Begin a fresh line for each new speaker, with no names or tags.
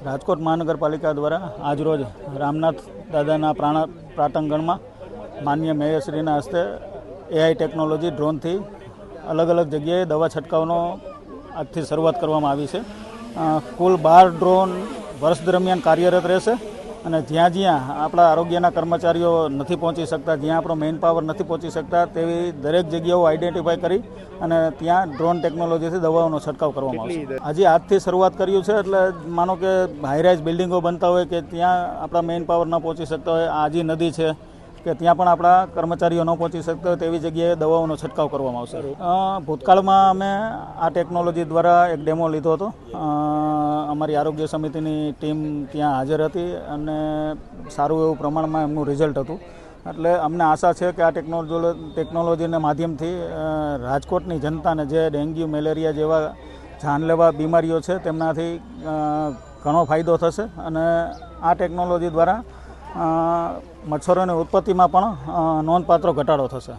રાજકોટ મહાનગરપાલિકા દ્વારા આજરોજ રામનાથ દાદાના પ્રાંગણમાં માનનીય મેયરશ્રીના હસ્તે એઆઈ ટેકનોલોજી ડ્રોનથી અલગ અલગ જગ્યાએ દવા છંટકાવનો આજથી શરૂઆત કરવામાં આવી છે. કુલ 12 ડ્રોન વર્ષ દરમિયાન કાર્યરત રહેશે અને જ્યાં જ્યાં આપણા આરોગ્યના કર્મચારીઓ નથી પહોંચી શકતા, જ્યાં આપણો મેઇન પાવર નથી પહોંચી શકતા તેવી દરેક જગ્યાઓ આઈડેન્ટિફાઈ કરી અને ત્યાં ડ્રોન ટેકનોલોજીથી દવાઓનો છંટકાવ કરવામાં આવશે. હજી આજથી શરૂઆત કર્યું છે, એટલે માનો કે હાઈરાઇઝ બિલ્ડિંગો બનતા હોય કે ત્યાં આપણા મેઇન પાવર ન પહોંચી શકતા હોય, આજી નદી છે કે ત્યાં પણ આપણા કર્મચારીઓ ન પહોંચી શકતા હોય તેવી જગ્યાએ દવાઓનો છંટકાવ કરવામાં આવશે. ભૂતકાળમાં અમે આ ટેકનોલોજી દ્વારા એક ડેમો લીધો હતો. અમારી આરોગ્ય સમિતિની ટીમ ત્યાં હાજર હતી અને સારું એવું પ્રમાણમાં એમનું રિઝલ્ટ હતું. એટલે અમને આશા છે કે આ ટેકનોલોજીના માધ્યમથી રાજકોટની જનતાને જે ડેન્ગ્યુ, મેલેરિયા જેવા જાનલેવા બીમારીઓ છે તેમનાથી ઘણો ફાયદો થશે અને આ ટેકનોલોજી દ્વારા મચ્છરોની ઉત્પત્તિમાં પણ નોંધપાત્ર ઘટાડો થશે.